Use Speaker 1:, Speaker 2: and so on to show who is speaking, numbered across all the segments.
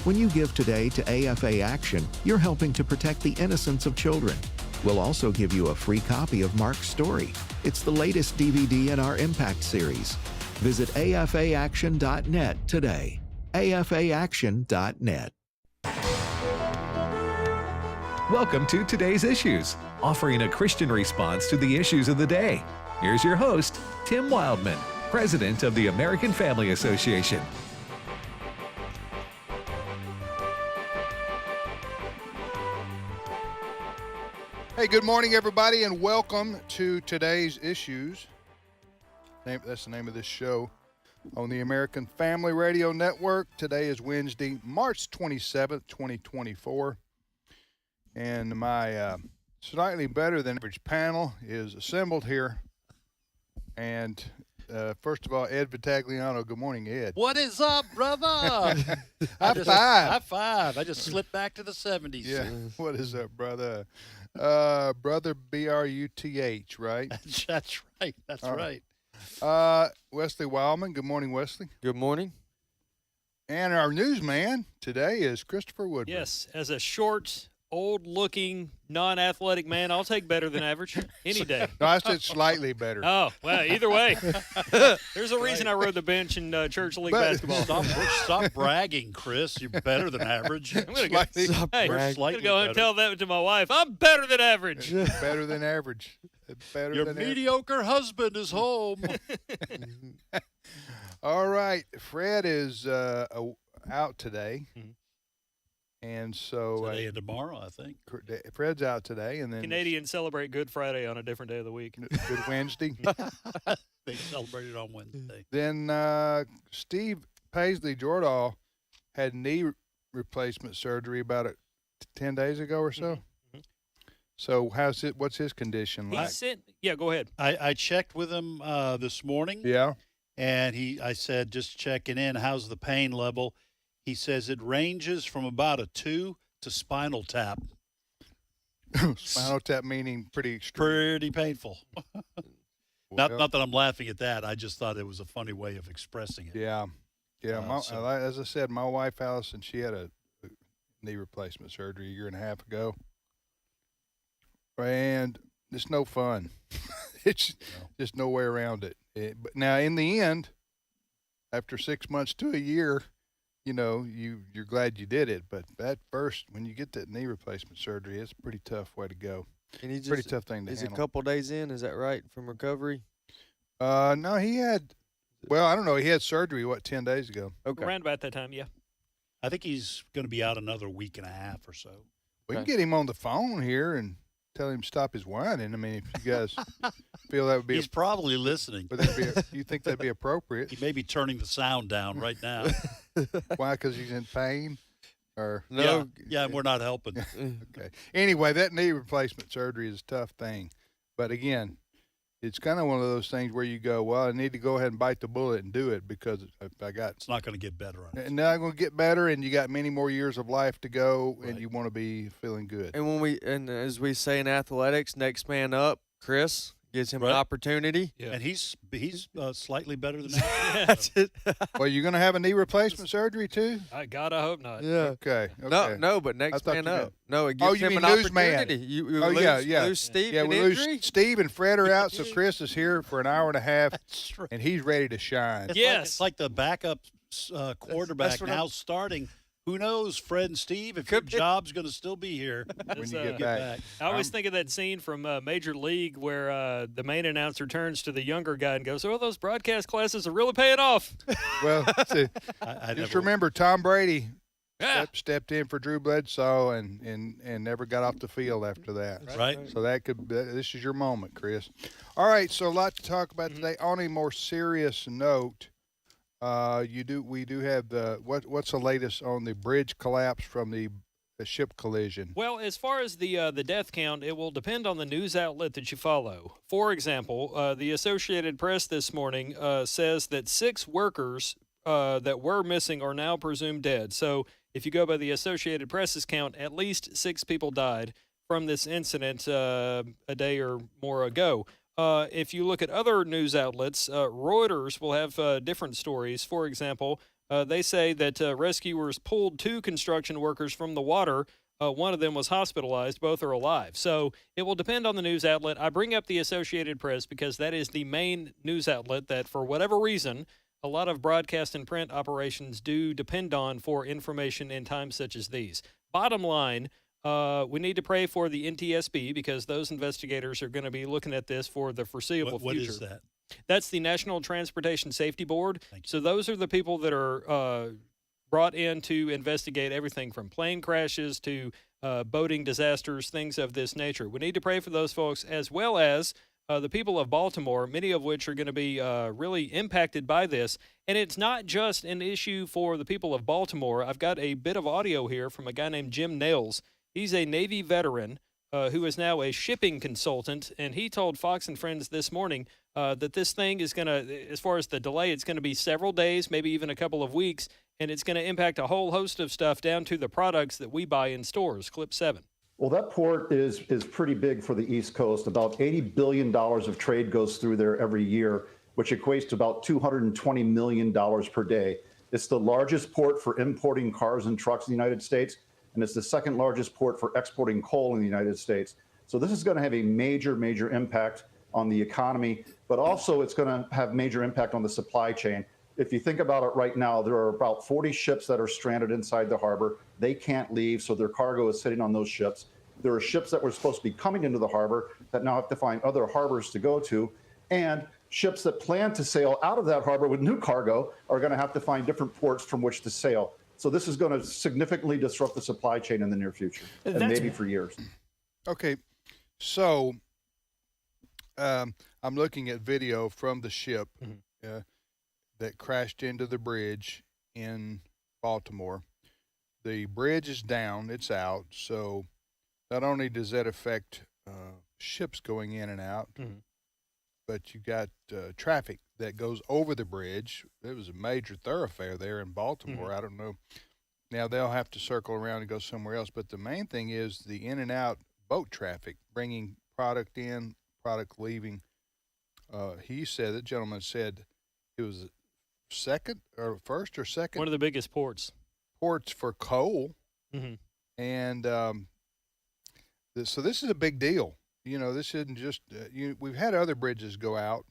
Speaker 1: When you give today to AFA Action, you're helping to protect the innocence of children. We'll also give you a free copy of Mark's story. It's the latest DVD in our Impact series. Visit afaaction.net today. afaaction.net.
Speaker 2: Welcome to Today's Issues, offering a Christian response to the issues of the day. Here's your host, Tim Wildman, President of the American Family Association.
Speaker 3: Hey, good morning, everybody, and welcome to Today's Issues. That's the name of this show on the American Family Radio Network. Today is Wednesday, March 27th, 2024, and my slightly better than average panel is assembled here. And first of all, Ed Vitagliano. Good morning, Ed.
Speaker 4: What is up, brother?
Speaker 3: High five.
Speaker 4: High five. I just slipped back to the 70s.
Speaker 3: Yeah, what is up, brother? Brother B-R-U-T-H, right?
Speaker 4: That's right. That's
Speaker 3: All
Speaker 4: right.
Speaker 3: Wesley Wildman. Good morning, Wesley.
Speaker 5: Good morning.
Speaker 3: And our newsman today is Christopher Woodward.
Speaker 6: Yes, as a short, old-looking, non-athletic man, I'll take better than average any day.
Speaker 3: No, I said slightly better.
Speaker 6: Oh, well, either way. There's a reason I rode the bench in church league basketball.
Speaker 4: Stop bragging, Chris. You're better than average.
Speaker 6: I'm going to go,
Speaker 4: Slightly
Speaker 6: go and tell that to my wife. I'm better than average.
Speaker 3: Better than average. Better
Speaker 4: Your
Speaker 3: than
Speaker 4: mediocre husband is home.
Speaker 3: All right. Fred is out today.
Speaker 6: Mhm.
Speaker 3: And so
Speaker 4: Today and tomorrow, I think.
Speaker 3: Fred's out today. And then
Speaker 6: Canadians celebrate Good Friday on a different day of the week.
Speaker 3: Good Wednesday.
Speaker 4: They celebrated on Wednesday.
Speaker 3: Then Steve Paisley Jordahl had knee replacement surgery about 10 days ago or so.
Speaker 6: Mhm.
Speaker 3: So what's his condition like?
Speaker 6: Yeah, go ahead.
Speaker 4: I checked with him this morning.
Speaker 3: Yeah.
Speaker 4: And I said, just checking in, how's the pain level? He says it ranges from about a 2 to spinal tap.
Speaker 3: Spinal tap meaning pretty extreme.
Speaker 4: Pretty painful.
Speaker 3: Well,
Speaker 4: Not that I'm laughing at that. I just thought it was a funny way of expressing it.
Speaker 3: Yeah. Yeah.
Speaker 4: So-
Speaker 3: As I said, my wife, Allison, she had a knee replacement surgery a year and a half ago. And it's no fun. It's just no way around it. But now, in the end, after 6 months to a year, you're glad you did it. But at first, when you get that knee replacement surgery, it's a pretty tough way to go.
Speaker 5: And he
Speaker 3: Pretty tough thing to
Speaker 5: He's
Speaker 3: handle.
Speaker 5: a couple days in, is that right, from recovery?
Speaker 3: No, he had, I don't know. He had surgery, 10 days ago?
Speaker 5: Okay.
Speaker 6: Around about that time, yeah.
Speaker 4: I think he's going to be out another week and a half or so.
Speaker 3: We can get him on the phone here and tell him to stop his whining. I mean, if you guys feel that would be,
Speaker 4: He's probably listening.
Speaker 3: you think that'd be appropriate?
Speaker 4: He may be turning the sound down right now.
Speaker 3: Why? Because he's in pain, or
Speaker 5: No.
Speaker 4: Yeah, we're not helping.
Speaker 3: okay. Anyway, that knee replacement surgery is a tough thing, but again, it's kind of one of those things where you go, well, I need to go ahead and bite the bullet and do it because
Speaker 4: It's not going to get better on it.
Speaker 3: and now I'm going to get better, and you got many more years of life to go, and you want to be feeling good.
Speaker 5: And as we say in athletics, next man up, Chris, gives him an
Speaker 4: Right.
Speaker 5: opportunity.
Speaker 6: Yeah.
Speaker 4: And he's slightly better than that.
Speaker 5: That's it.
Speaker 3: Well, you're going to have a knee replacement surgery too?
Speaker 6: God, I hope not.
Speaker 5: Yeah.
Speaker 3: Okay.
Speaker 5: No, but next
Speaker 3: thought
Speaker 5: man
Speaker 3: you
Speaker 5: up.
Speaker 3: meant-
Speaker 5: No, it
Speaker 3: Oh,
Speaker 5: gives
Speaker 3: you
Speaker 5: him
Speaker 3: mean
Speaker 5: an
Speaker 3: newsman.
Speaker 5: opportunity. You
Speaker 3: Oh,
Speaker 5: lose,
Speaker 3: yeah.
Speaker 5: lose Steve
Speaker 3: Yeah,
Speaker 5: in
Speaker 3: we
Speaker 5: injury?
Speaker 3: lose Steve and Fred are out, so Chris is here for an hour and a half,
Speaker 4: That's right.
Speaker 3: and he's ready to shine.
Speaker 4: It's like the backup quarterback
Speaker 5: what
Speaker 4: now starting. Who knows, Fred and Steve, if your job's going to still be here
Speaker 3: When you
Speaker 6: uh,
Speaker 3: get back.
Speaker 6: I always think of that scene from Major League where the main announcer turns to the younger guy and goes, "Oh, those broadcast classes are really paying off."
Speaker 3: Well, see,
Speaker 4: I
Speaker 3: just
Speaker 4: never-
Speaker 3: remember Tom Brady
Speaker 6: Yeah.
Speaker 3: stepped in for Drew Bledsoe and never got off the field after that.
Speaker 4: Right.
Speaker 3: So this is your moment, Chris. All right, so a lot to talk about today. On a more serious note, we do have what's the latest on the bridge collapse from the ship collision?
Speaker 6: Well, as far as the death count, it will depend on the news outlet that you follow. For example, the Associated Press this morning says that 6 workers that were missing are now presumed dead. So if you go by the Associated Press's count, at least 6 people died from this incident a day or more ago. If you look at other news outlets, Reuters will have different stories. For example, They say that rescuers pulled 2 construction workers from the water. One of them was hospitalized. Both are alive. So it will depend on the news outlet. I bring up the Associated Press because that is the main news outlet that, for whatever reason, a lot of broadcast and print operations do depend on for information in times such as these. Bottom line, we need to pray for the NTSB because those investigators are going to be looking at this for the foreseeable future.
Speaker 4: What is that?
Speaker 6: That's the National Transportation Safety Board. So those are the people that are brought in to investigate everything from plane crashes to boating disasters, things of this nature. We need to pray for those folks, as well as the people of Baltimore, many of which are going to be really impacted by this. And it's not just an issue for the people of Baltimore. I've got a bit of audio here from a guy named Jim Nails. He's a Navy veteran who is now a shipping consultant, and he told Fox and Friends this morning that this thing is going to, as far as the delay, it's going to be several days, maybe even a couple of weeks, and it's going to impact a whole host of stuff down to the products that we buy in stores. Clip 7.
Speaker 7: Well, that port is pretty big for the East Coast. About $80 billion of trade goes through there every year, which equates to about $220 million per day. It's the largest port for importing cars and trucks in the United States, and it's the second largest port for exporting coal in the United States. So this is going to have a major, major impact on the economy, but also it's going to have major impact on the supply chain. If you think about it right now, there are about 40 ships that are stranded inside the harbor. They can't leave, so their cargo is sitting on those ships. There are ships that were supposed to be coming into the harbor that now have to find other harbors to go to. And ships that plan to sail out of that harbor with new cargo are going to have to find different ports from which to sail. So this is going to significantly disrupt the supply chain in the near future, and maybe for years.
Speaker 3: Okay, so I'm looking at video from the ship that crashed into the bridge in Baltimore. The bridge is down, it's out, so not only does that affect ships going in and out, but you got traffic that goes over the bridge. It was a major thoroughfare there in Baltimore. I don't know. Now they'll have to circle around and go somewhere else, but the main thing is the in and out boat traffic, bringing product in, product leaving. He said, the gentleman said it was first or second.
Speaker 6: One of the biggest ports
Speaker 3: For coal. And so this is a big deal. You know, this isn't just, we've had other bridges go out.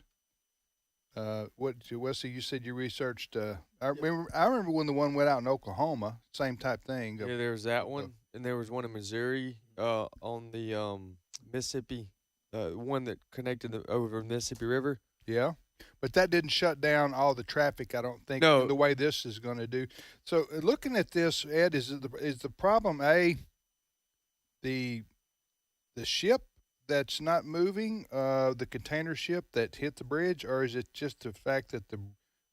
Speaker 3: Wesley, you said you researched, I remember when the one went out in Oklahoma, same type thing.
Speaker 5: Yeah, there was that one, and there was one in Missouri on the Mississippi, one that connected over the Mississippi River. Yeah.
Speaker 3: But that didn't shut down all the traffic, I don't think,
Speaker 5: no.
Speaker 3: The way this is going to do. So looking at this, Ed, is the problem, the ship that's not moving, the container ship that hit the bridge, or is it just the fact that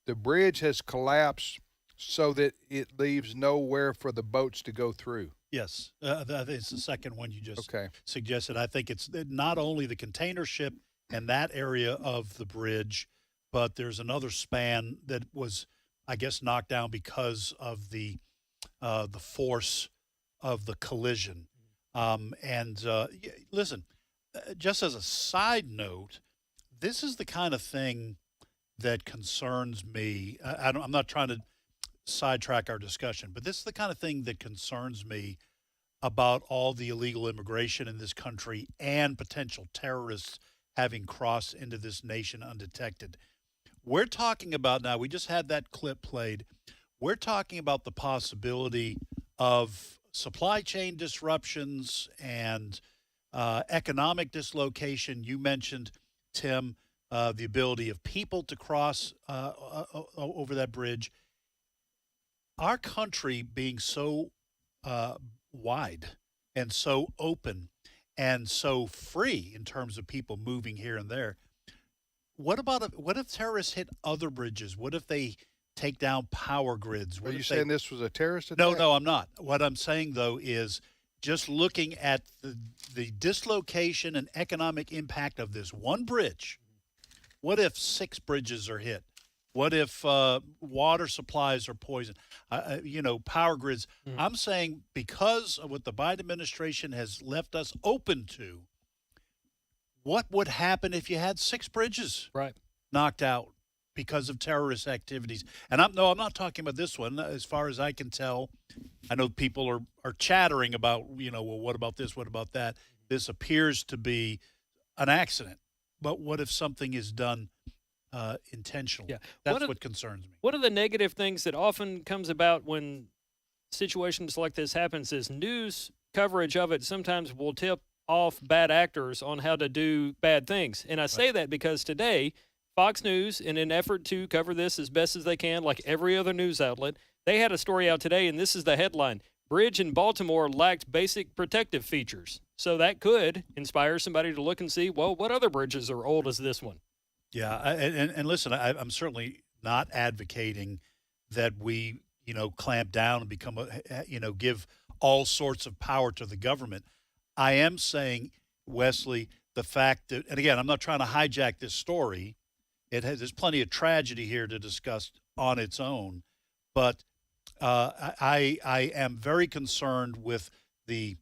Speaker 3: the bridge has collapsed so that it leaves nowhere for the boats to go through?
Speaker 4: Yes, I think it's the second one you just suggested. I think it's not only the container ship and that area of the bridge, but there's another span that was, I guess, knocked down because of the force of the collision. Listen, just as a side note, this is the kind of thing that concerns me. I'm not trying to sidetrack our discussion, but this is the kind of thing that concerns me about all the illegal immigration in this country and potential terrorists having crossed into this nation undetected. We're talking about now, we just had that clip played. We're talking about the possibility of supply chain disruptions and economic dislocation. You mentioned, Tim, the ability of people to cross over that bridge. Our country being so wide and so open and so free in terms of people moving here and there. What if terrorists hit other bridges? What if they take down power grids?
Speaker 3: Are you saying this was a terrorist attack?
Speaker 4: No, I'm not. What I'm saying, though, is just looking at the dislocation and economic impact of this one bridge. What if 6 bridges are hit? What if water supplies are poisoned? Power grids. I'm saying because of what the Biden administration has left us open to, what would happen if you had 6 bridges knocked out? because of terrorist activities. And I'm not talking about this one. As far as I can tell, I know people are chattering about, well, what about this? What about that? This appears to be an accident. But what if something is done intentionally?
Speaker 6: Yeah.
Speaker 4: That's what concerns me.
Speaker 6: One of the negative things that often comes about when situations like this happens is news coverage of it sometimes will tip off bad actors on how to do bad things. And I say that because today, Fox News, in an effort to cover this as best as they can, like every other news outlet, they had a story out today, and this is the headline: Bridge in Baltimore lacked basic protective features. So that could inspire somebody to look and see, well, what other bridges are old as this one?
Speaker 4: Yeah, and listen, I'm certainly not advocating that we, clamp down and become give all sorts of power to the government. I am saying, Wesley, the fact that, and again, I'm not trying to hijack this story. There's plenty of tragedy here to discuss on its own, but I am very concerned with the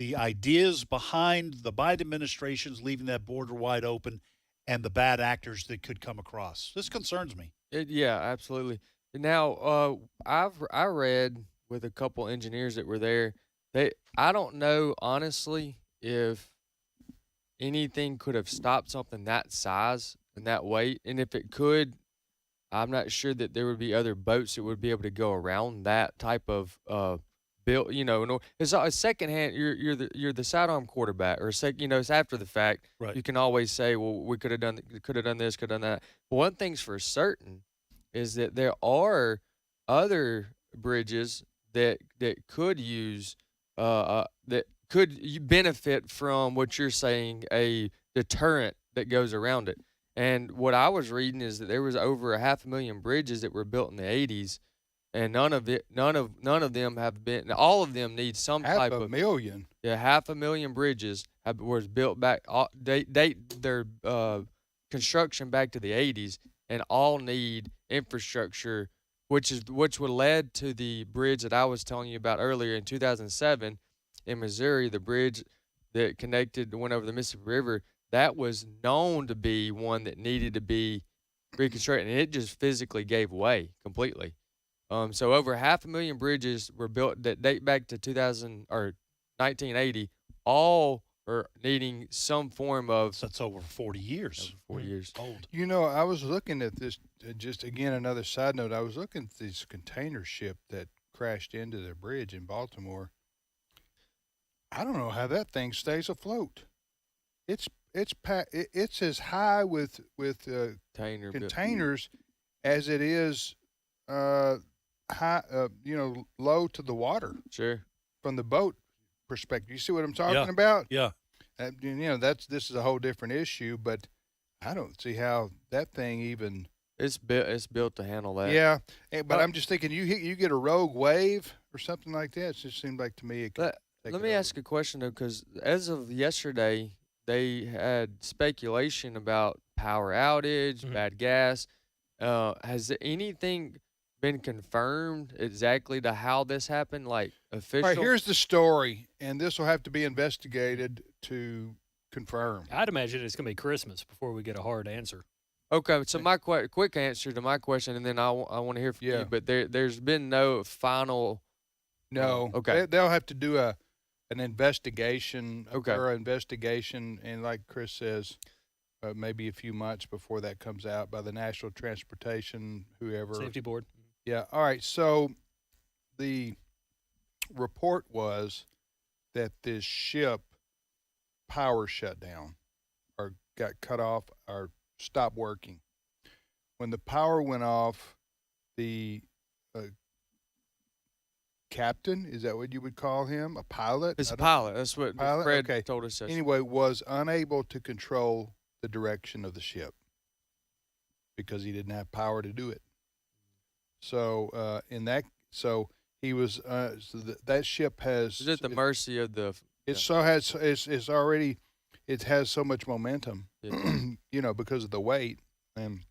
Speaker 4: ideas behind the Biden administration's leaving that border wide open and the bad actors that could come across. This concerns me.
Speaker 5: Yeah, absolutely. Now, I read with a couple engineers that were there. I don't know honestly if anything could have stopped something that size and that weight, and if it could, I'm not sure that there would be other boats that would be able to go around that type of build. It's a secondhand. You're the sidearm quarterback, or it's after the fact.
Speaker 4: Right.
Speaker 5: You can always say, well, we could have done this, could have done that. But one thing's for certain is that there are other bridges that could use that could benefit from what you're saying, a deterrent that goes around it. And what I was reading is that there was over 500,000 bridges that were built in the 80s, and none of them have been. All of them need some type of
Speaker 3: 500,000.
Speaker 5: Yeah, 500,000 bridges was built back. Date their construction back to the 80s, and all need infrastructure, which would led to the bridge that I was telling you about earlier in 2007 in Missouri, the bridge that went over the Mississippi River. That was known to be one that needed to be reconstructed, and it just physically gave way completely. So over 500,000 bridges were built that date back to 2000 or 1980. All are needing some form of.
Speaker 4: So that's over 40 years.
Speaker 5: Over 40 years
Speaker 4: old.
Speaker 3: I was looking at this. Just again, another side note. I was looking at this container ship that crashed into the bridge in Baltimore. I don't know how that thing stays afloat. It's as high with containers as it is high, low to the water.
Speaker 5: Sure.
Speaker 3: From the boat perspective, you see what I'm talking about?
Speaker 4: Yeah.
Speaker 3: This is a whole different issue, but I don't see how that thing even.
Speaker 5: It's built to handle that.
Speaker 3: Yeah, but I'm just thinking you get a rogue wave or something like that. It just seemed like to me it could.
Speaker 5: Let me ask a question though, because as of yesterday, they had speculation about power outage, bad gas. Has anything been confirmed exactly to how this happened, like official?
Speaker 3: All right, here's the story, and this will have to be investigated to confirm.
Speaker 6: I'd imagine it's going to be Christmas before we get a hard answer.
Speaker 5: Okay, so my quick answer to my question, and then I want to hear from you. But there's been no final.
Speaker 3: No.
Speaker 5: Okay.
Speaker 3: They'll have to do an investigation,
Speaker 5: Okay.
Speaker 3: or investigation, and like Chris says, maybe a few months before that comes out by the National Transportation, whoever.
Speaker 6: Safety Board.
Speaker 3: Yeah. All right. So the report was that this ship power shut down or got cut off or stopped working. When the power went off, the captain, is that what you would call him? A pilot?
Speaker 5: It's a pilot. That's what
Speaker 3: Pilot?
Speaker 5: Fred
Speaker 3: Okay.
Speaker 5: told us.
Speaker 3: Anyway, was unable to control the direction of the ship because he didn't have power to do it. So he was. That ship has.
Speaker 5: It's at the mercy of the.
Speaker 3: It has so much momentum, because of the weight, and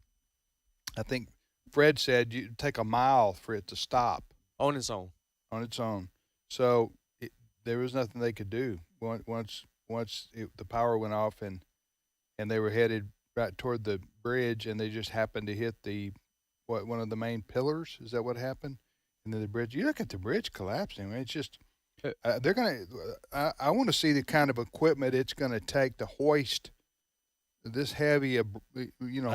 Speaker 3: I think Fred said you take a mile for it to stop
Speaker 5: on its own.
Speaker 3: So there was nothing they could do once the power went off, and they were headed right toward the bridge, and they just happened to hit one of the main pillars. Is that what happened? And then the bridge. You look at the bridge collapsing. It's just they're gonna. I want to see the kind of equipment it's going to take to hoist this heavy.
Speaker 4: I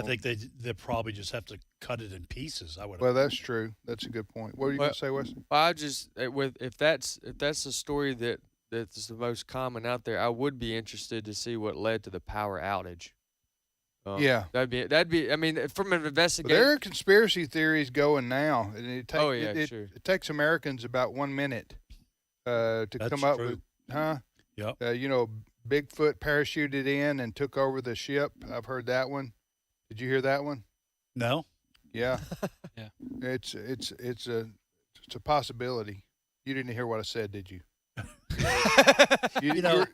Speaker 4: think they probably just have to cut it in pieces. I would.
Speaker 3: Well, that's true. That's a good point. What were you going to say, Wesley?
Speaker 5: Well, I just if that's the story that's the most common out there, I would be interested to see what led to the power outage.
Speaker 3: Yeah,
Speaker 5: that'd be. I mean, from an
Speaker 3: but
Speaker 5: investigation,
Speaker 3: there are conspiracy theories going now, and
Speaker 5: sure.
Speaker 3: It takes Americans about 1 minute to come up with,
Speaker 4: Yep.
Speaker 3: Bigfoot parachuted in and took over the ship. I've heard that one. Did you hear that one?
Speaker 4: No.
Speaker 3: Yeah.
Speaker 6: Yeah.
Speaker 3: It's a possibility. You didn't hear what I said, did you? No,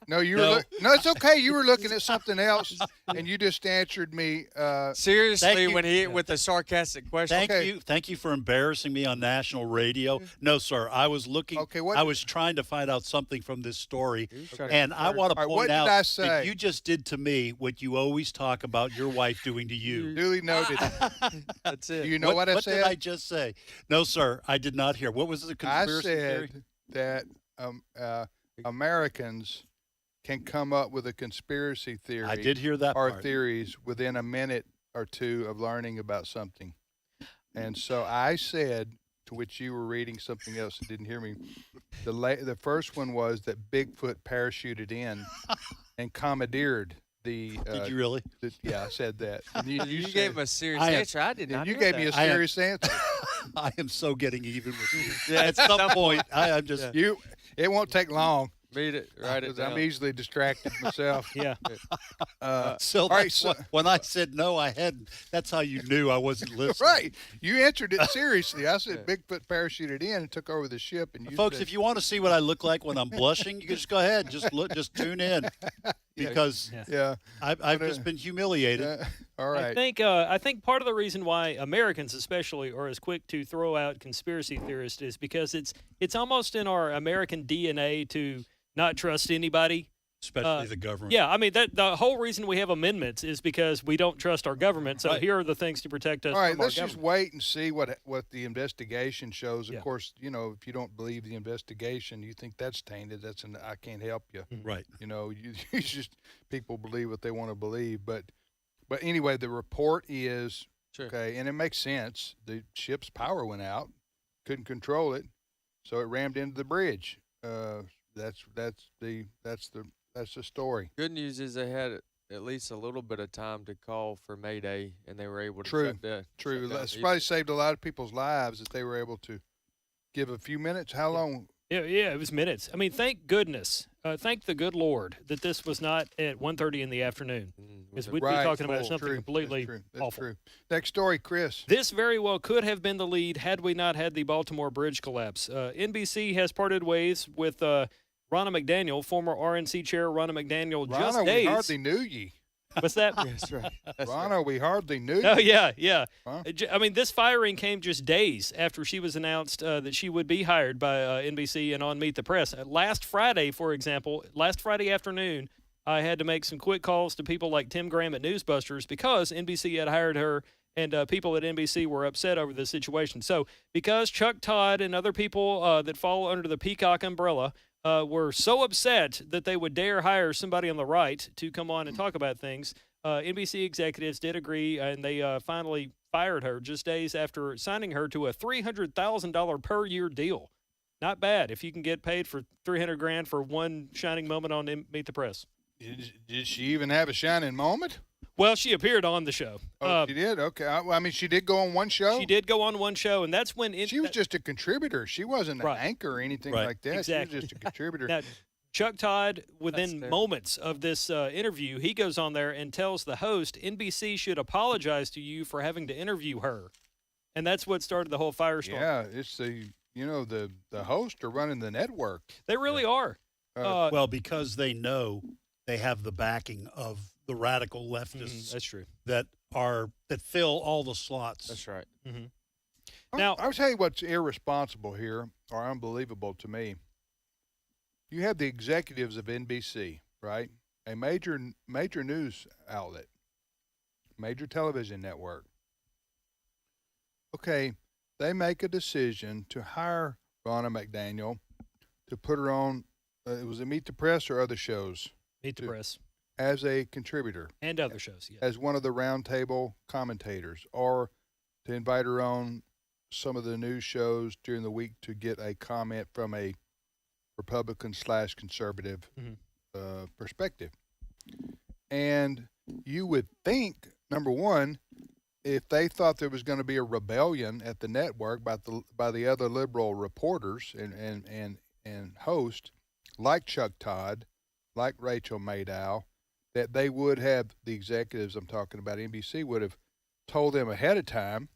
Speaker 3: it's okay. You were looking at something else, and you just answered me.
Speaker 5: seriously, with a sarcastic question.
Speaker 4: Thank you for embarrassing me on national radio. No, sir, I was looking.
Speaker 3: Okay,
Speaker 4: I was trying to find out something from this story,
Speaker 5: trying
Speaker 4: and I want to
Speaker 3: All right, what
Speaker 4: point
Speaker 3: did
Speaker 4: out
Speaker 3: I say?
Speaker 4: that you just did to me what you always talk about your wife doing to you.
Speaker 3: Duly noted.
Speaker 5: That's it.
Speaker 3: Do you know what I
Speaker 4: What
Speaker 3: said?
Speaker 4: did I just say? No, sir, I did not hear. What was the
Speaker 3: I
Speaker 4: conspiracy theory?
Speaker 3: said that Americans can come up with a conspiracy theory.
Speaker 4: I did hear that
Speaker 3: or
Speaker 4: part.
Speaker 3: theories within a minute or two of learning about something. And so I said, to which you were reading something else and didn't hear me, the first one was that Bigfoot parachuted in and commandeered the.
Speaker 4: Did you really?
Speaker 3: Yeah, I said that. And
Speaker 5: You
Speaker 3: said-
Speaker 5: gave a serious
Speaker 4: I am-
Speaker 5: answer. I did not.
Speaker 3: You
Speaker 5: hear
Speaker 3: gave
Speaker 5: that.
Speaker 3: me a serious answer.
Speaker 4: I am so getting even with you.
Speaker 5: Yeah,
Speaker 4: At some point, I'm just.
Speaker 3: It won't take long.
Speaker 5: Read it. Write it
Speaker 3: 'Cause
Speaker 5: down.
Speaker 3: I'm easily distracted myself.
Speaker 6: Yeah.
Speaker 4: So,
Speaker 3: all right,
Speaker 4: that's
Speaker 3: so-
Speaker 4: when I said no, I hadn't. That's how you knew I wasn't listening.
Speaker 3: Right. You answered it seriously. I said Bigfoot parachuted in and took over the ship. And you
Speaker 4: Folks,
Speaker 3: said,
Speaker 4: if you want to see what I look like when I'm blushing, you can just go ahead. Just tune in, because
Speaker 3: yeah.
Speaker 4: I've just been humiliated.
Speaker 3: All right.
Speaker 6: I think part of the reason why Americans especially are as quick to throw out conspiracy theorists is because it's almost in our American DNA to not trust anybody.
Speaker 4: Especially the government.
Speaker 6: Yeah, I mean the whole reason we have amendments is because we don't trust our government. So
Speaker 4: Right.
Speaker 6: here are the things to protect us
Speaker 3: All right,
Speaker 6: from our
Speaker 3: let's just
Speaker 6: government.
Speaker 3: wait and see what the investigation shows. Of
Speaker 6: Yeah.
Speaker 3: course, if you don't believe the investigation, you think that's tainted. I can't help you.
Speaker 4: Right.
Speaker 3: You just people believe what they want to believe. But anyway, the report is
Speaker 5: Sure.
Speaker 3: okay, and it makes sense. The ship's power went out, couldn't control it, so it rammed into the bridge. That's the story.
Speaker 5: Good news is they had at least a little bit of time to call for Mayday, and they were able to
Speaker 3: True.
Speaker 5: shut that.
Speaker 3: True.
Speaker 5: shut down
Speaker 3: That's
Speaker 5: the-
Speaker 3: probably saved a lot of people's lives that they were able to give a few minutes. How long?
Speaker 6: Yeah, it was minutes. I mean, thank goodness, thank the good Lord that this was not at 1:30 in the afternoon, because we'd be talking about
Speaker 3: That's
Speaker 6: something
Speaker 3: true.
Speaker 6: completely
Speaker 3: That's true. That's
Speaker 6: awful.
Speaker 3: true. Next story, Chris.
Speaker 6: This very well could have been the lead had we not had the Baltimore bridge collapse. NBC has parted ways with Ronna McDaniel, former RNC chair Ronna McDaniel, just
Speaker 3: Ronna,
Speaker 6: days.
Speaker 3: we hardly knew ye.
Speaker 6: What's that?
Speaker 5: That's right. That's right.
Speaker 3: Ronna, we hardly knew
Speaker 6: Oh,
Speaker 3: you.
Speaker 6: yeah.
Speaker 3: Huh?
Speaker 6: I mean, this firing came just days after she was announced that she would be hired by NBC and on Meet the Press. Last Friday, for example, last Friday afternoon, I had to make some quick calls to people like Tim Graham at Newsbusters because NBC had hired her, and people at NBC were upset over the situation. So because Chuck Todd and other people that fall under the Peacock umbrella were so upset that they would dare hire somebody on the right to come on and talk about things, NBC executives did agree, and they finally fired her just days after signing her to a $300,000 per year deal. Not bad if you can get paid for $300,000 for one shining moment on Meet the Press.
Speaker 3: Did she even have a shining moment?
Speaker 6: Well, she appeared on the show.
Speaker 3: Oh, she did? Okay. I mean, she did go on one show?
Speaker 6: She did go on one show, and that's when
Speaker 3: She was just a contributor. She wasn't
Speaker 6: Right.
Speaker 3: an anchor or anything
Speaker 4: Right.
Speaker 3: like that.
Speaker 6: Exactly.
Speaker 3: She was just a contributor.
Speaker 6: Now, Chuck Todd, within
Speaker 5: That's fair.
Speaker 6: moments of this interview, he goes on there and tells the host, NBC should apologize to you for having to interview her. And that's what started the whole firestorm.
Speaker 3: Yeah, it's the host are running the network.
Speaker 6: They really are.
Speaker 4: Well, because they know they have the backing of the radical leftists
Speaker 6: That's true.
Speaker 4: that fill all the slots.
Speaker 5: That's right.
Speaker 6: Now-
Speaker 3: I'll tell you what's irresponsible here, or unbelievable to me. You have the executives of NBC, right? A major news outlet. major television network. Okay, they make a decision to hire Ronna McDaniel to put her on, was it Meet the Press or other shows?
Speaker 6: Meet the Press.
Speaker 3: As a contributor.
Speaker 6: And other shows, yeah.
Speaker 3: As one of the roundtable commentators, or to invite her on some of the news shows during the week to get a comment from a Republican/conservative perspective. And you would think, number one, if they thought there was going to be a rebellion at the network by the other liberal reporters and hosts, like Chuck Todd, like Rachel Maddow, that they would have, the executives I'm talking about, NBC, would have told them ahead of time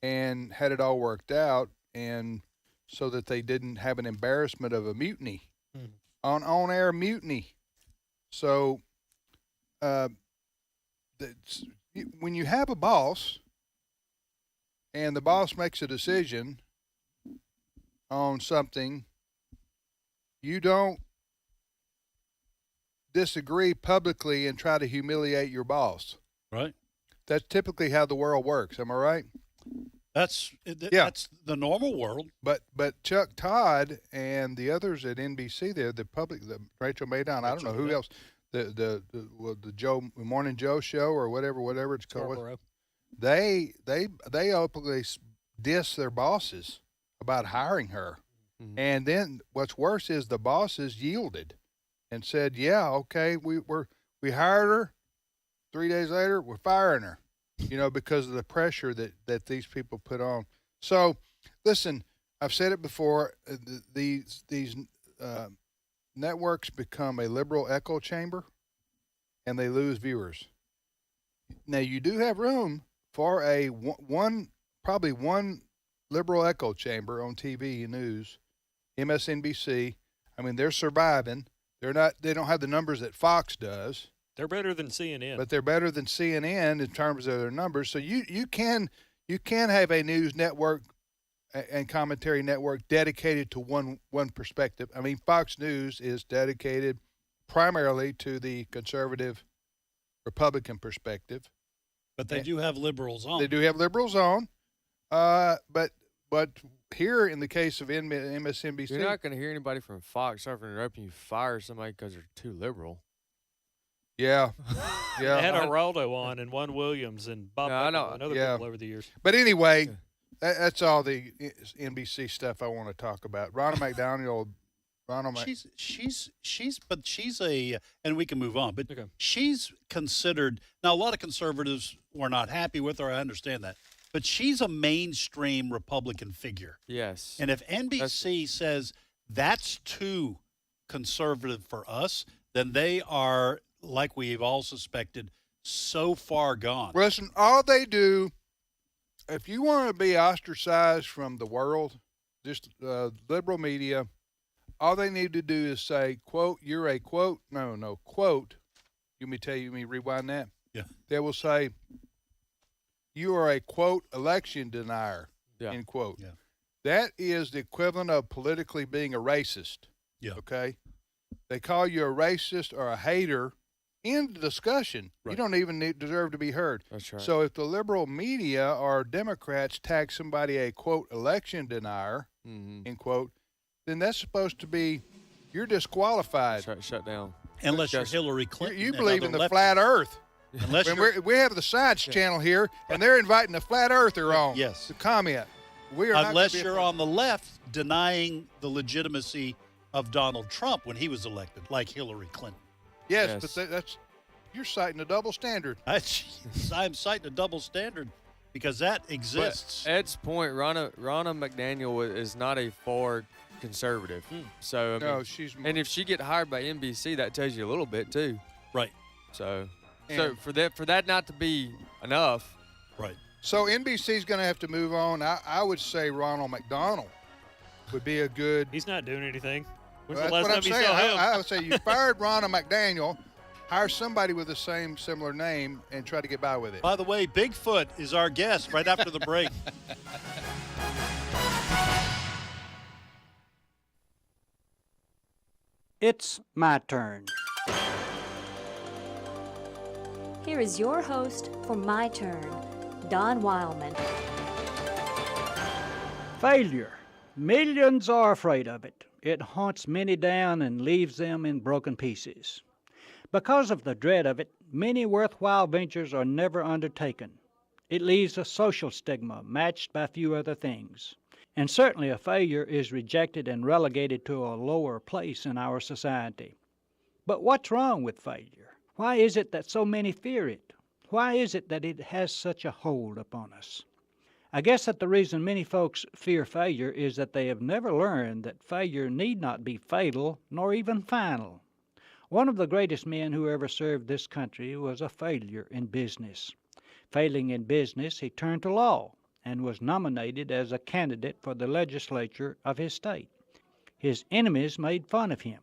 Speaker 3: and had it all worked out, and so that they didn't have an embarrassment of a mutiny, on-air mutiny. So when you have a boss and the boss makes a decision on something, you don't disagree publicly and try to humiliate your boss.
Speaker 4: Right.
Speaker 3: That's typically how the world works. Am I right?
Speaker 4: That's the normal world.
Speaker 3: But Chuck Todd and the others at NBC there, the Rachel Maddow, I don't know who else, the Morning Joe show or whatever it's called. They openly diss their bosses about hiring her. Mm-hmm. And then what's worse is the bosses yielded and said, yeah, okay, we hired her. 3 days later, we're firing her, because of the pressure that these people put on. So, listen, I've said it before, these networks become a liberal echo chamber, and they lose viewers. Now, you do have room for probably one liberal echo chamber on TV news, MSNBC. I mean, they're surviving. They don't have the numbers that Fox does.
Speaker 6: They're better than CNN.
Speaker 3: But they're better than CNN in terms of their numbers. So you can have a news network and commentary network dedicated to one perspective. I mean, Fox News is dedicated primarily to the conservative Republican perspective.
Speaker 4: But they do have liberals on.
Speaker 3: They do have liberals on. But here in the case of MSNBC,
Speaker 5: you're not going to hear anybody from Fox, sorry for interrupting you, fire somebody because they're too liberal.
Speaker 3: Yeah.
Speaker 6: They had Araldo on and Juan Williams and Bob Buckle and other people over the years.
Speaker 3: But anyway, that's all the NBC stuff I want to talk about. Ronna McDaniel.
Speaker 4: She's a, and we can move on, but she's considered, now a lot of conservatives were not happy with her, I understand that, but she's a mainstream Republican figure.
Speaker 5: Yes.
Speaker 4: And if NBC says that's too conservative for us, then they are, like we've all suspected, so far gone.
Speaker 3: Listen, all they do, if you want to be ostracized from the world, just liberal media, all they need to do is say, quote, you're a quote, quote. Let me rewind that.
Speaker 4: Yeah.
Speaker 3: They will say, you are a, quote, election denier, end quote.
Speaker 4: Yeah.
Speaker 3: That is the equivalent of politically being a racist.
Speaker 4: Yeah.
Speaker 3: Okay? They call you a racist or a hater. End the discussion. Right. You don't even deserve to be heard.
Speaker 5: That's right.
Speaker 3: So if the liberal media or Democrats tag somebody a, quote, election denier, end quote, then that's supposed to be, you're disqualified.
Speaker 5: Shut down.
Speaker 4: Unless you're Hillary Clinton.
Speaker 3: You believe in the flat earth.
Speaker 4: Unless
Speaker 3: we have the Science Channel here, and they're inviting the flat earther on to comment. We are
Speaker 4: unless you're on the left denying the legitimacy of Donald Trump when he was elected, like Hillary Clinton.
Speaker 3: Yes. But you're citing a double standard.
Speaker 4: I'm citing a double standard because that exists.
Speaker 5: But Ed's point, Ronna McDaniel is not a far conservative. So I mean,
Speaker 3: she's more.
Speaker 5: And if she get hired by NBC, that tells you a little bit too.
Speaker 4: Right.
Speaker 5: So for that not to be enough.
Speaker 4: Right.
Speaker 3: So NBC's going to have to move on. I would say Ronald McDonald would be a good.
Speaker 6: He's not doing anything. When's
Speaker 3: That's
Speaker 6: the last
Speaker 3: what
Speaker 6: time
Speaker 3: I'm
Speaker 6: you
Speaker 3: saying.
Speaker 6: saw him?
Speaker 3: I would say you fired Ronald McDaniel, hire somebody with the similar name, and try to get by with it.
Speaker 4: By the way, Bigfoot is our guest right after the break.
Speaker 8: It's my turn. Here is your host for My Turn, Don Wildman.
Speaker 9: Failure. Millions are afraid of it. It haunts many down and leaves them in broken pieces. Because of the dread of it, many worthwhile ventures are never undertaken. It leaves a social stigma matched by few other things. And certainly a failure is rejected and relegated to a lower place in our society. But what's wrong with failure? Why is it that so many fear it? Why is it that it has such a hold upon us? I guess that the reason many folks fear failure is that they have never learned that failure need not be fatal nor even final. One of the greatest men who ever served this country was a failure in business. Failing in business, he turned to law and was nominated as a candidate for the legislature of his state. His enemies made fun of him.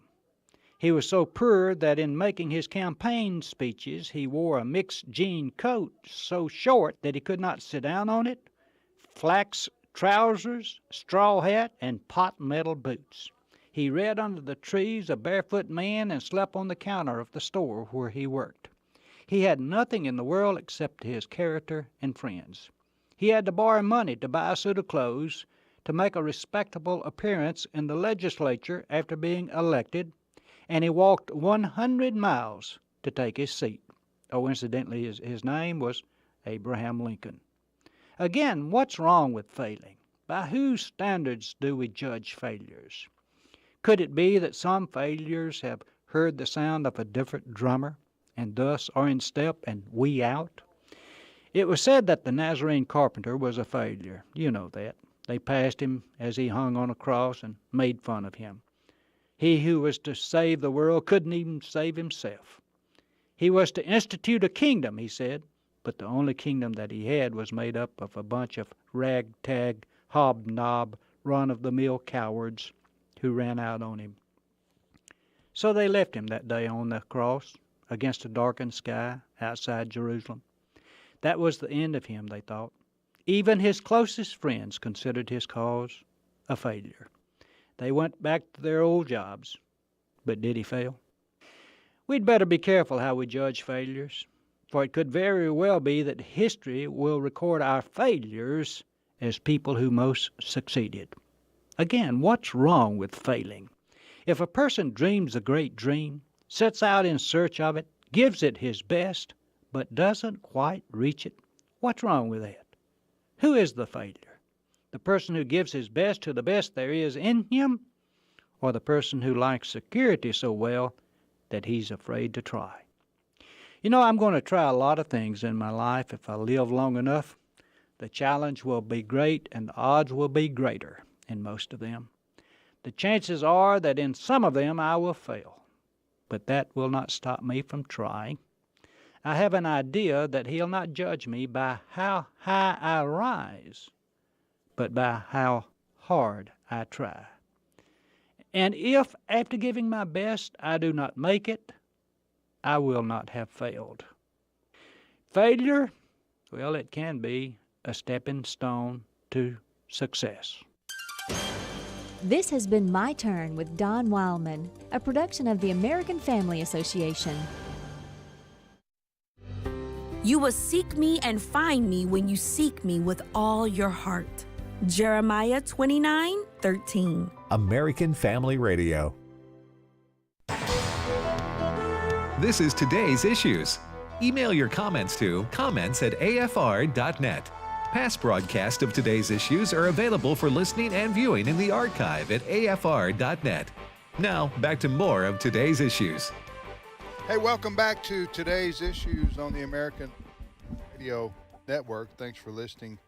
Speaker 9: He was so poor that in making his campaign speeches, he wore a mixed jean coat so short that he could not sit down on it, flax trousers, straw hat, and pot metal boots. He read under the trees a barefoot man and slept on the counter of the store where he worked. He had nothing in the world except his character and friends. He had to borrow money to buy a suit of clothes to make a respectable appearance in the legislature after being elected, and he walked 100 miles to take his seat. Oh, incidentally, his name was Abraham Lincoln. Again, what's wrong with failing? By whose standards do we judge failures? Could it be that some failures have heard the sound of a different drummer and thus are in step and we out? It was said that the Nazarene carpenter was a failure. You know that. They passed him as he hung on a cross and made fun of him. He who was to save the world couldn't even save himself. He was to institute a kingdom, he said, but the only kingdom that he had was made up of a bunch of ragtag, hobnob, run-of-the-mill cowards who ran out on him. So they left him that day on the cross against a darkened sky outside Jerusalem. That was the end of him, they thought. Even his closest friends considered his cause a failure. They went back to their old jobs. But did he fail? We'd better be careful how we judge failures, for it could very well be that history will record our failures as people who most succeeded. Again, what's wrong with failing? If a person dreams a great dream, sets out in search of it, gives it his best, but doesn't quite reach it, what's wrong with that? Who is the failure? The person who gives his best to the best there is in him, or the person who likes security so well that he's afraid to try? You know, I'm going to try a lot of things in my life if I live long enough. The challenge will be great and the odds will be greater in most of them. The chances are that in some of them I will fail, but that will not stop me from trying. I have an idea that he'll not judge me by how high I rise, but by how hard I try. And if, after giving my best, I do not make it, I will not have failed. Failure, well, it can be a stepping stone to success.
Speaker 8: This has been My Turn with Don Wildman, a production of the American Family Association.
Speaker 10: You will seek me and find me when you seek me with all your heart. Jeremiah 29:13.
Speaker 2: American Family Radio. This is today's issues. Email your comments to comments@afr.net. Past broadcasts of today's issues are available for listening and viewing in the archive at afr.net. Now, back to more of today's issues.
Speaker 3: Hey, welcome back to today's issues on the American Radio Network. Thanks for listening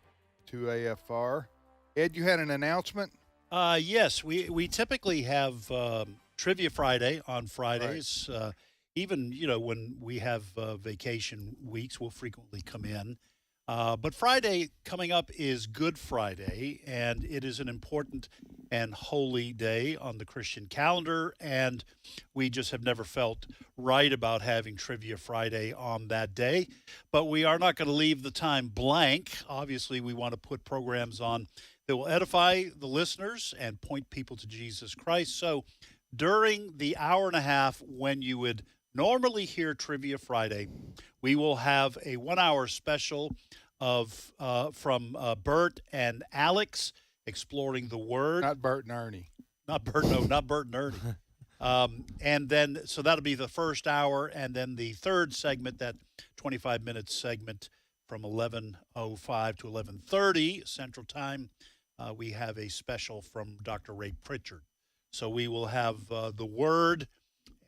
Speaker 3: to AFR. Ed, you had an announcement?
Speaker 4: Yes, we typically have Trivia Friday on Fridays. Right. Even, when we have vacation weeks, we'll frequently come in. But Friday coming up is Good Friday, and it is an important and holy day on the Christian calendar, and we just have never felt right about having Trivia Friday on that day. But we are not going to leave the time blank. Obviously, we want to put programs on that will edify the listeners and point people to Jesus Christ. So during the hour and a half when you would Normally here, Trivia Friday, we will have a 1-hour special of from Bert and Alex exploring the word.
Speaker 3: Not Bert and Ernie.
Speaker 4: Not Bert, no, not Bert and Ernie. And then, so that'll be the first hour, and then the third segment, that 25-minute segment from 11:05 to 11:30 Central Time, we have a special from Dr. Ray Pritchard. So we will have the word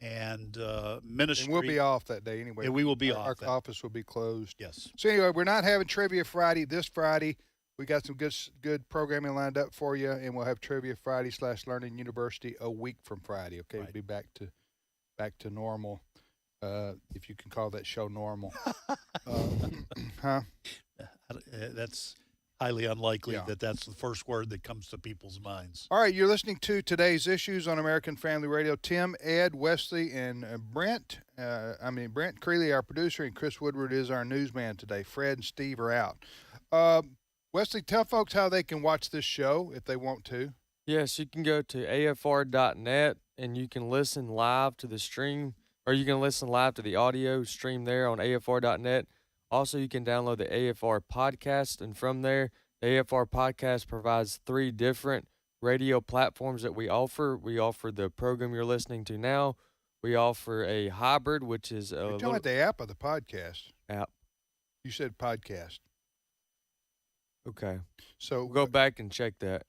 Speaker 4: and ministry.
Speaker 3: And we'll be off that day anyway.
Speaker 4: Yeah, we will be
Speaker 3: Our
Speaker 4: off.
Speaker 3: office will be closed.
Speaker 4: Yes.
Speaker 3: So anyway, we're not having Trivia Friday this Friday. We got some good programming lined up for you, and we'll have Trivia Friday / Learning University a week from Friday. Okay,
Speaker 4: Right.
Speaker 3: We'll be back to normal, if you can call that show normal. Huh?
Speaker 4: That's highly unlikely
Speaker 3: Yeah.
Speaker 4: that that's the first word that comes to people's minds.
Speaker 3: All right, you're listening to Today's Issues on American Family Radio. Tim, Ed, Wesley, and Brent. Brent Creeley, our producer, and Chris Woodward is our newsman today. Fred and Steve are out. Wesley, tell folks how they can watch this show if they want to.
Speaker 5: Yes, you can go to afr.net and you can listen live to the stream, or you can listen live to the audio stream there on afr.net. Also, you can download the AFR podcast, and from there, the AFR podcast provides 3 different radio platforms that we offer. We offer the program you're listening to now. We offer a hybrid, which is
Speaker 3: You're talking about the app or the podcast?
Speaker 5: app.
Speaker 3: You said podcast.
Speaker 5: Okay.
Speaker 3: So
Speaker 5: We'll go back and check that.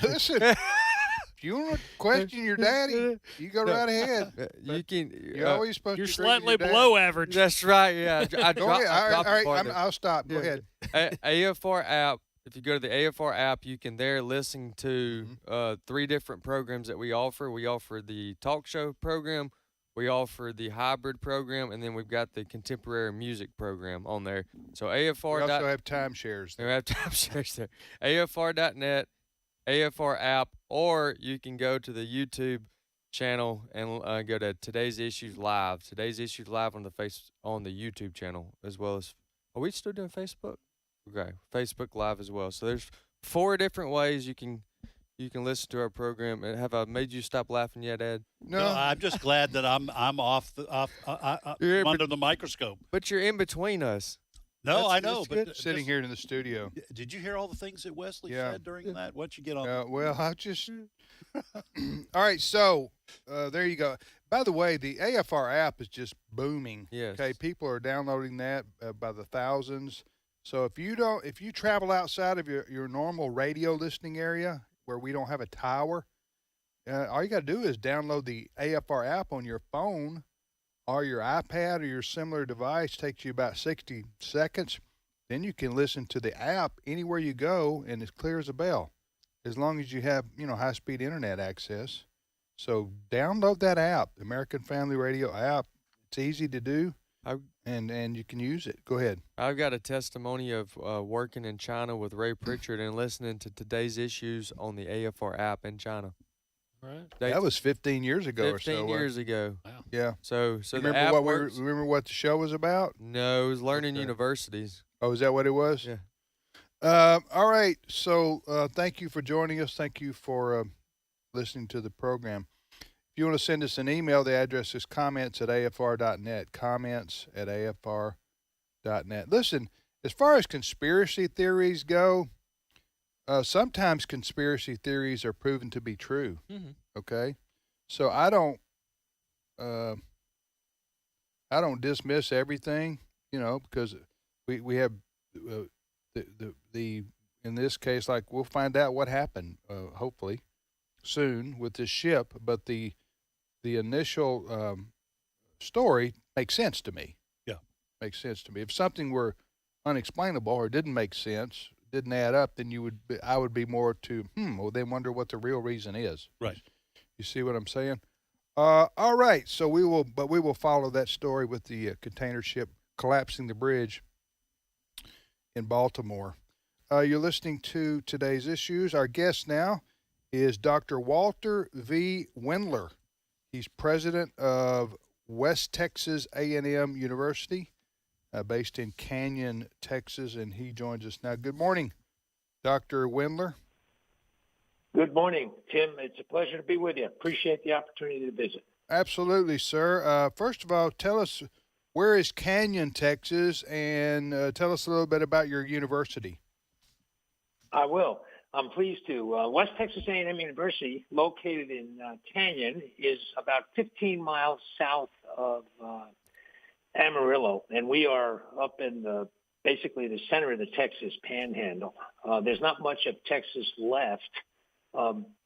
Speaker 3: listen, if you want to question your daddy, you go right ahead.
Speaker 5: You can.
Speaker 3: You're always supposed
Speaker 6: You're
Speaker 3: to agree with
Speaker 6: slightly
Speaker 3: your dad.
Speaker 6: below average.
Speaker 5: That's right. Yeah.
Speaker 3: Go ahead. All right. I'll stop. Go ahead.
Speaker 5: AFR app. If you go to the AFR app, you can there listen to 3 different programs that we offer. We offer the talk show program, we offer the hybrid program, and then we've got the contemporary music program on there. So AFR.
Speaker 3: We also have timeshares.
Speaker 5: We have timeshares there. AFR.net, AFR app, or you can go to the YouTube channel and go to Today's Issues Live. Today's Issues Live on the YouTube channel, as well as. Are we still doing Facebook? Okay, Facebook Live as well. So there's 4 different ways you can listen to our program. And have I made you stop laughing yet, Ed?
Speaker 4: No, I'm just glad that I'm off under the microscope.
Speaker 5: But you're in between us.
Speaker 4: No,
Speaker 5: That's-
Speaker 4: I know,
Speaker 5: that's
Speaker 4: but
Speaker 5: good.
Speaker 3: Sitting here in the studio.
Speaker 4: Did you hear all the things that Wesley
Speaker 3: Yeah.
Speaker 4: said during that? What'd you get on?
Speaker 3: Well, I just. All right, so there you go. By the way, the AFR app is just booming.
Speaker 5: Yes.
Speaker 3: Okay, people are downloading that by the thousands. So if you travel outside of your normal radio listening area where we don't have a tower, all you got to do is download the AFR app on your phone or your iPad or your similar device. Takes you about 60 seconds. Then you can listen to the app anywhere you go, and it's clear as a bell, as long as you have high-speed internet access. So download that app, the American Family Radio app. It's easy to do, and you can use it. Go ahead.
Speaker 5: I've got a testimony of working in China with Ray Pritchard and listening to Today's Issues on the AFR app in China.
Speaker 6: Right.
Speaker 3: That was 15 years ago or so.
Speaker 5: 15 years ago.
Speaker 6: Wow.
Speaker 3: Yeah.
Speaker 5: So the
Speaker 3: remember
Speaker 5: app
Speaker 3: what
Speaker 5: works.
Speaker 3: remember what the show was about?
Speaker 5: No, it was learning
Speaker 3: Okay.
Speaker 5: universities.
Speaker 3: Oh, is that what it was?
Speaker 5: Yeah.
Speaker 3: All right. So thank you for joining us. Thank you for listening to the program. If you want to send us an email, the address is comments@afr.net. Comments@afr.net. Listen, as far as conspiracy theories go, sometimes conspiracy theories are proven to be true.
Speaker 5: Mm-hmm.
Speaker 3: Okay, so I don't dismiss everything, because we have the in this case, like, we'll find out what happened hopefully soon with this ship, but the initial story makes sense to me.
Speaker 4: Yeah,
Speaker 3: makes sense to me. If something were unexplainable or didn't make sense, didn't add up, then I would be more to well, then wonder what the real reason is.
Speaker 4: Right.
Speaker 3: You see what I'm saying? All right. So we will follow that story with the container ship collapsing the bridge in Baltimore. You're listening to Today's Issues. Our guest now is Dr. Walter V. Wendler. He's president of West Texas A&M University, based in Canyon, Texas, and he joins us now. Good morning, Dr. Wendler.
Speaker 11: Good morning, Tim. It's a pleasure to be with you. Appreciate the opportunity to visit.
Speaker 3: Absolutely, sir. First of all, tell us where is Canyon, Texas, and tell us a little bit about your university.
Speaker 11: I will. I'm pleased to. West Texas A&M University, located in Canyon, is about 15 miles south of Amarillo, and we are up in basically the center of the Texas Panhandle. There's not much of Texas left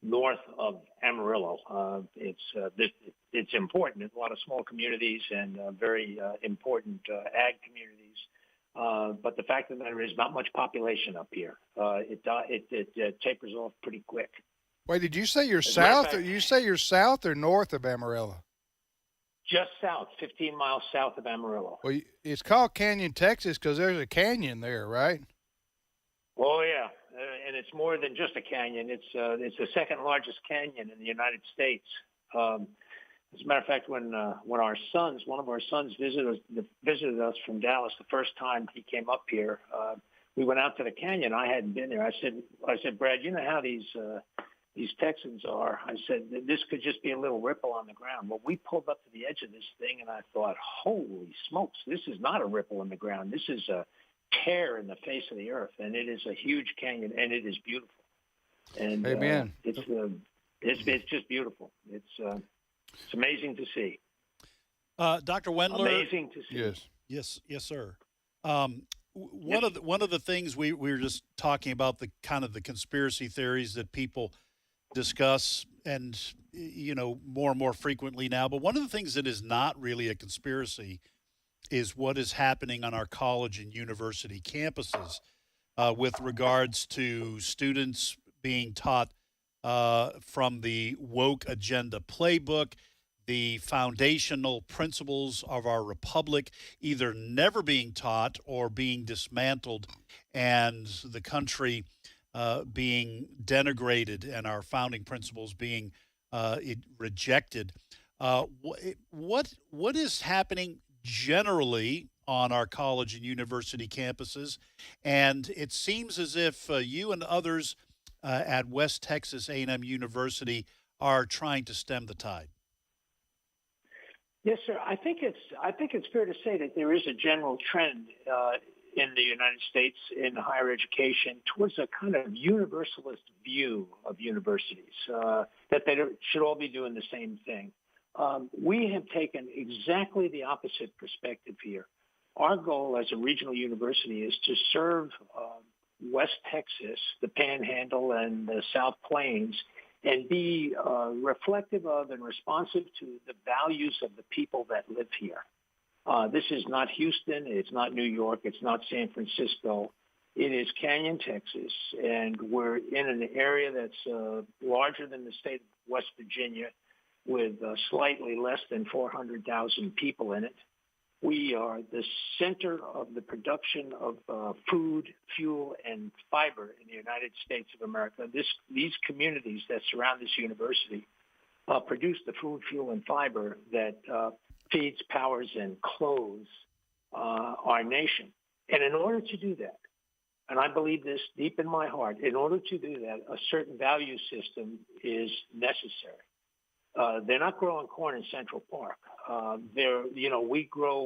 Speaker 11: north of Amarillo. It's important. There's a lot of small communities and very important ag communities. But the fact of the matter is, not much population up here. It tapers off pretty quick.
Speaker 3: Wait, did you say you're
Speaker 11: As a matter of
Speaker 3: south?
Speaker 11: fact-
Speaker 3: You say you're south or north of Amarillo?
Speaker 11: Just south, 15 miles south of Amarillo.
Speaker 3: Well, it's called Canyon, Texas, because there's a canyon there, right?
Speaker 11: Oh yeah, and it's more than just a canyon. It's the second largest canyon in the United States. As a matter of fact, when one of our sons visited us from Dallas the first time he came up here, we went out to the canyon. I hadn't been there. I said, Brad, you know how these Texans are. I said, this could just be a little ripple on the ground. Well, we pulled up to the edge of this thing, and I thought, holy smokes, this is not a ripple in the ground. This is a tear in the face of the earth, and it is a huge canyon, and it is beautiful. And
Speaker 3: Amen.
Speaker 11: It's just beautiful. It's amazing to see.
Speaker 4: Dr. Wendler.
Speaker 11: Amazing to see.
Speaker 3: Yes.
Speaker 4: Yes, sir. One of the things we were just talking about, the kind of the conspiracy theories that people discuss, and more and more frequently now. But one of the things that is not really a conspiracy is what is happening on our college and university campuses with regards to students being taught from the woke agenda playbook, the foundational principles of our republic either never being taught or being dismantled, and the country being denigrated and our founding principles being rejected. What is happening generally on our college and university campuses? And it seems as if you and others at West Texas A&M University are trying to stem the tide.
Speaker 11: Yes, sir. I think it's fair to say that there is a general trend in the United States in higher education towards a kind of universalist view of universities, that they should all be doing the same thing. We have taken exactly the opposite perspective here. Our goal as a regional university is to serve West Texas, the Panhandle, and the South Plains, and be reflective of and responsive to the values of the people that live here. This is not Houston. It's not New York. It's not San Francisco. It is Canyon, Texas, and we're in an area that's larger than the state of West Virginia, with slightly less than 400,000 people in it. We are the center of the production of food, fuel, and fiber in the United States of America. These communities that surround this university produce the food, fuel, and fiber that feeds, powers, and clothes our nation. And in order to do that, and I believe this deep in my heart, in order to do that, a certain value system is necessary. They're not growing corn in Central Park. We grow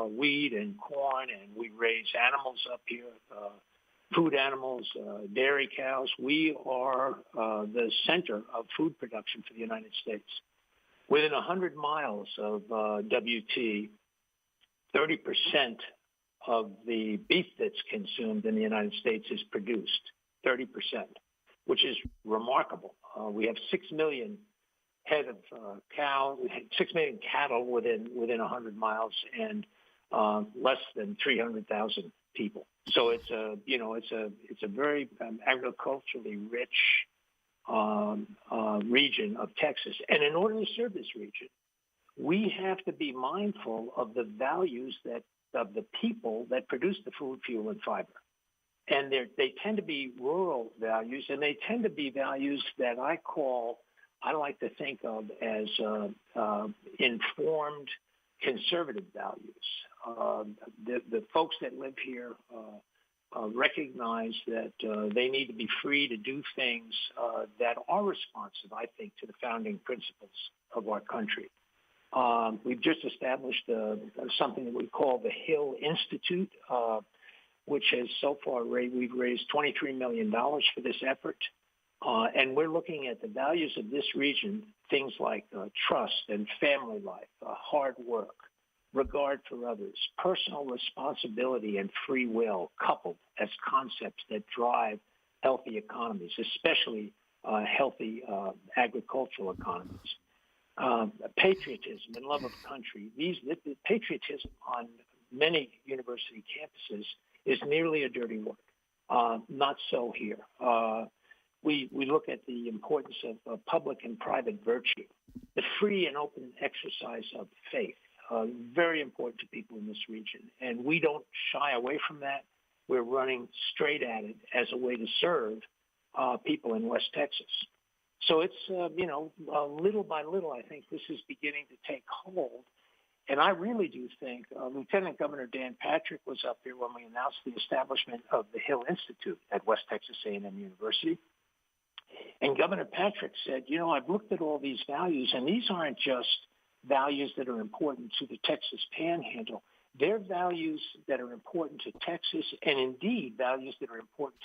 Speaker 11: wheat and corn, and we raise animals up here, food animals, dairy cows. We are the center of food production for the United States. Within 100 miles of WT, 30% of the beef that's consumed in the United States is produced, 30%, which is remarkable. We have 6 million head of 6 million cattle within 100 miles, and less than 300,000 people. So it's a very agriculturally rich region of Texas. And in order to serve this region, we have to be mindful of the values of the people that produce the food, fuel, and fiber. And they tend to be rural values, and they tend to be values that I like to think of as informed conservative values. The folks that live here recognize that they need to be free to do things that are responsive, I think, to the founding principles of our country. We've just established something that we call the Hill Institute, which has so far we've raised $23 million for this effort. And we're looking at the values of this region, things like trust and family life, hard work, regard for others, personal responsibility, and free will coupled as concepts that drive healthy economies, especially healthy agricultural economies. Patriotism and love of country. The patriotism on many university campuses is nearly a dirty word. Not so here. We look at the importance of public and private virtue, the free and open exercise of faith, very important to people in this region. And we don't shy away from that. We're running straight at it as a way to serve people in West Texas. So it's, little by little, I think this is beginning to take hold. And I really do think Lieutenant Governor Dan Patrick was up here when we announced the establishment of the Hill Institute at West Texas A&M University. And Governor Patrick said, I've looked at all these values, and these aren't just values that are important to the Texas Panhandle. They're values that are important to Texas and indeed values that are important